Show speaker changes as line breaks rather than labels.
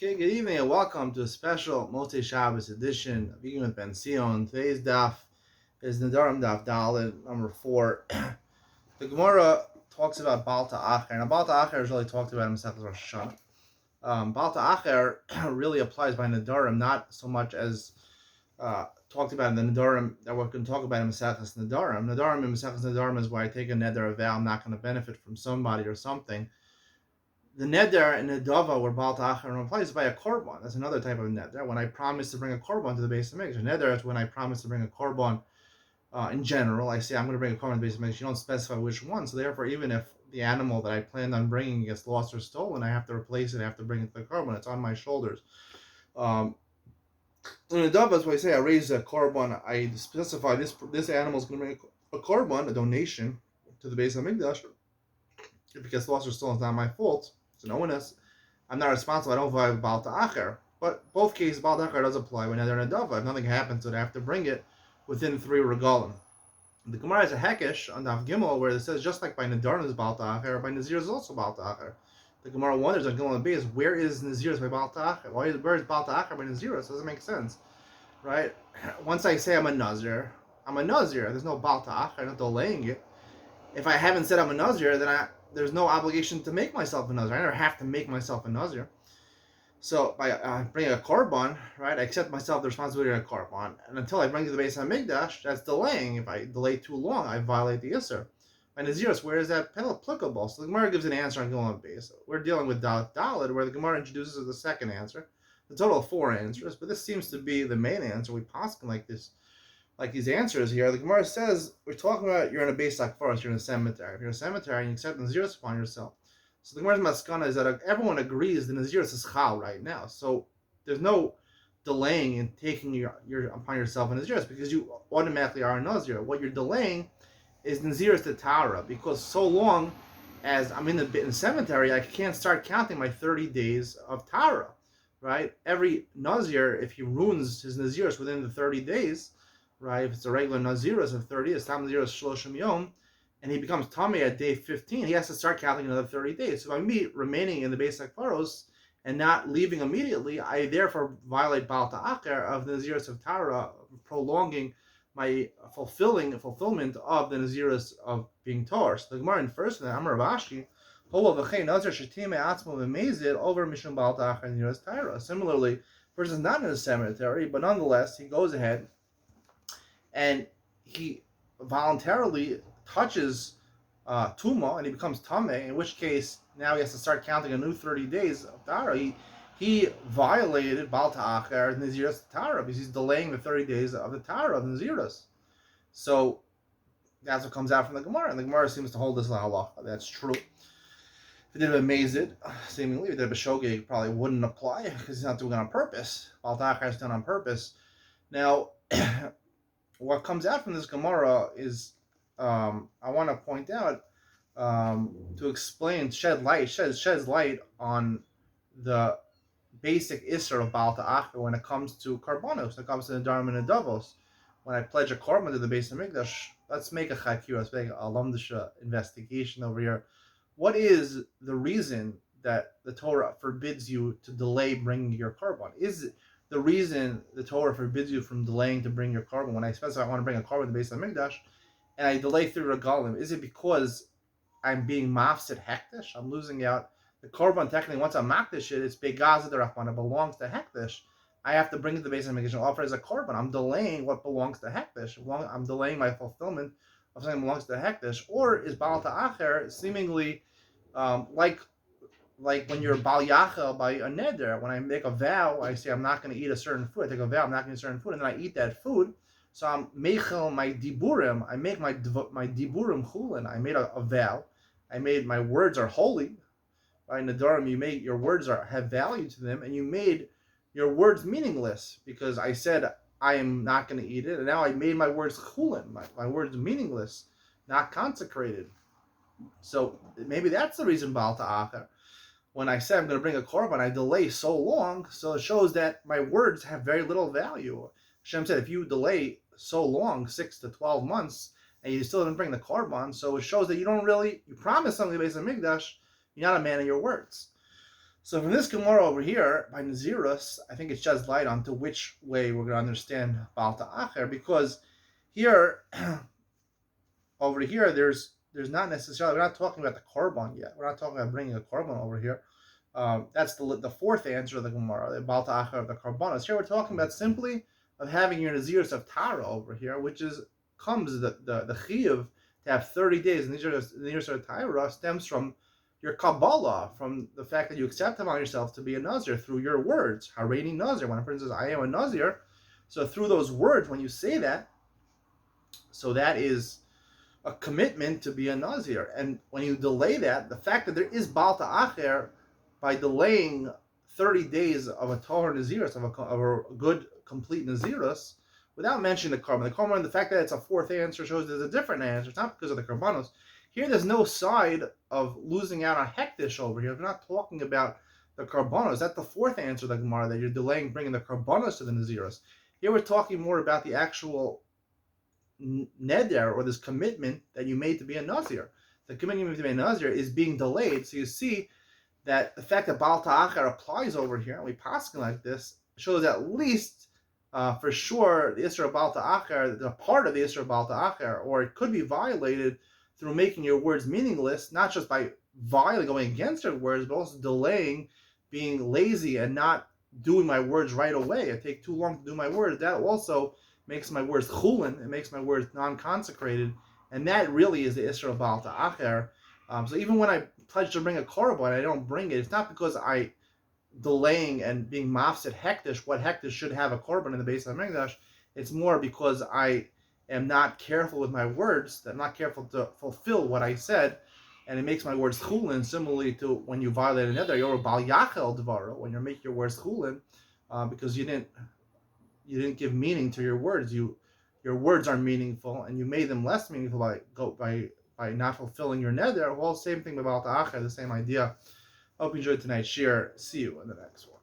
Okay, good evening and welcome to a special Motzei Shabbos edition of Iyun with Benzion. Today's daf is Nedarim daf Dalet, number 4. The Gemara talks about Baal Ta'acher, and Baal Ta'acher is really talked about in Masechtas Rosh Hashanah. Baal Ta'acher really applies by Nedarim, not so much as talked about in the Nedarim that we're going to talk about in Masechtas Nedarim. Nedarim in Masechtas Nedarim is where I take a neder, a vow, I'm not going to benefit from somebody or something. The neder and the dava where Baal Ta'acher applies by a korban. That's another type of neder. When I promise to bring a korban to the base of Mikdash. Neder is when I promise to bring a korban in general. I say I'm going to bring a korban to the base of Mikdash. You don't specify which one. So therefore, even if the animal that I planned on bringing gets lost or stolen, I have to replace it. I have to bring it to the korban. It's on my shoulders. In the dava, that's why I say I raise a korban. I specify this animal is going to bring a korban, a donation to the base of Mikdash. If it gets lost or stolen, it's not my fault. So no one is. I'm not responsible. I don't violate Baal Ta'acher. But both cases, Baal Ta'acher does apply when they're in a dava. If nothing happens, so they have to bring it within 3 regalim. The Gemara has a hekesh on Daf Gimel where it says just like by Nedarim is Baal Ta'acher, by Nazir is also Baal Ta'acher. The Gemara wonders on Gimel and Beis, where is Nazir by Baal Ta'acher? Where is Baal Ta'acher by Nazir? It doesn't make sense, right? Once I say I'm a Nazir, I'm a Nazir. There's no Baal Ta'acher. I'm not delaying it. If I haven't said I'm a Nazir, then there's no obligation to make myself a Nazir. I never have to make myself a Nazir. So by bringing a korban, right, I accept myself the responsibility of a korban. And until I bring it to the base of Mikdash, that's delaying. If I delay too long, I violate the Isser. By Naziris, where is that applicable? So the Gemara gives an answer on Gilon base. We're dealing with Dalet, where the Gemara introduces the second answer. The total of 4 answers, but this seems to be the main answer. We poskin like this. Like these answers here, the Gemara says, we're talking about you're in a base like forest, you're in a cemetery. If you're in a cemetery and you accept Naziris upon yourself. So the Gemara's maskana is that everyone agrees the Naziris is chal right now. So there's no delaying in taking your upon yourself a Naziris because you automatically are a Nazir. What you're delaying is Naziris to Tara because so long as I'm in the cemetery, I can't start counting my 30 days of Tara, right? Every Nazir, if he ruins his Naziris within the 30 days, right? If it's a regular Naziris of 30, it's Tam Naziris Shloshim Yom, and he becomes Tamei at day 15, he has to start counting another 30 days. So by me remaining in the Beis HaKvaros and not leaving immediately, I therefore violate Baal Ta'acher of the Naziris of Tara, prolonging my fulfillment of the Naziris of being Tor. So the Gemara infers from that, Amar Rav Ashi, Nazir Shetime Atzmo V'Mezid over Mishum Baal Ta'acher Naziris Tara. Similarly, person is not in a cemetery, but nonetheless, he goes ahead and he voluntarily touches Tuma and he becomes Tameh, in which case now he has to start counting a new 30 days of Tara. He violated Baal Ta'acher Naziris Tara because he's delaying the 30 days of the Tara of Naziris. So that's what comes out from the Gemara, and the Gemara seems to hold this halacha. That's true. If it did a Mazid, seemingly, if it did a Shogeg, probably wouldn't apply because he's not doing it on purpose. Baal Ta'acher is done on purpose. Now, what comes out from this Gemara is, I want to point out, to explain, sheds light on the basic Isser of Baal Ta'acher when it comes to Karbonos, when it comes to the Nedarim and the Davos. When I pledge a korban to the base of Mikdash, let's make a chakir, let's make a lamdasha investigation over here. What is the reason that the Torah forbids you to delay bringing your korban? Is the reason the Torah forbids you from delaying to bring your korban when I specify I want to bring a korban to the base of Mikdash and I delay through regalim? Is it because I'm being mafsid hektish? I'm losing out. The korban technically, once I'm makdish it's begazah derachman. It belongs to hektish. I have to bring it to the base of Mikdash and offer it as a korban. I'm delaying what belongs to hektish. I'm delaying my fulfillment of something that belongs to hektish. Or is Baal Ta'acher seemingly like when you're Bal Yachal by a neder, when I make a vow, I say I'm not going to eat a certain food. I take a vow, I'm not going to eat a certain food, and then I eat that food. So I'm meichel my diburim. I make my diburim chulin. I made a vow. I made my words are holy. By Nedarim, you made your words have value to them, and you made your words meaningless because I said I am not going to eat it, and now I made my words chulin. My words meaningless, not consecrated. So maybe that's the reason Baal Ta'acher. When I say I'm going to bring a korban, I delay so long, so it shows that my words have very little value. Hashem said, if you delay so long, 6 to 12 months, and you still didn't bring the korban, so it shows that you promise something based on Mikdash, you're not a man of your words. So from this Gemara over here, by Nazirus, I think it sheds light onto which way we're going to understand Baal Ta'acher, because here, over here, there's not necessarily, we're not talking about the korban yet. We're not talking about bringing a korban over here. That's the fourth answer of the Gemara, the Baal Ta'acher of the korbanos. Here we're talking about simply of having your Nazirus of Tara over here, which comes the chiyuv to have 30 days. And Nazirus of Tara stems from your Kabbalah, from the fact that you accept upon yourself to be a Nazir through your words. Hareini Nazir, when a person says, I am a Nazir, so through those words, when you say that, so that is a commitment to be a Nazir. And when you delay that, the fact that there is Baal Ta'acher, by delaying 30 days of a Torah Nazirus, of a good, complete Nazirus, without mentioning the Karban, the fact that it's a fourth answer shows there's a different answer. It's not because of the Karbanos. Here, there's no side of losing out on Hektish over here. We're not talking about the Karbanos. That's the fourth answer of the Gemara, that you're delaying bringing the Karbanos to the Naziros. Here, we're talking more about the actual Neder, or this commitment that you made to be a Nazir. The commitment to be a Nazir is being delayed. So you see that the fact that Baal Ta'acher applies over here, and we paskin like this, shows at least for sure the Isra Baal Ta'acher, the part of the Isra Baal Ta'acher, or it could be violated through making your words meaningless, not just by violently going against your words, but also delaying, being lazy, and not doing my words right away. I take too long to do my words. That also makes my words chulin. It makes my words non-consecrated, and that really is the Isra Baal Ta'acher. So even when I pledge to bring a korban, I don't bring it. It's not because I delaying and being mafsid hektish, what hektish should have a korban in the base of Mikdash. It's more because I am not careful with my words, that I'm not careful to fulfill what I said, and it makes my words chulin, similarly to when you violate another, you're a bal yachel devara, when you make your words chulin, because you didn't give meaning to your words. Your words are meaningful, and you made them less meaningful by not fulfilling your neder. Well, same thing about the acher, the same idea. Hope you enjoyed tonight's shir. See you in the next one.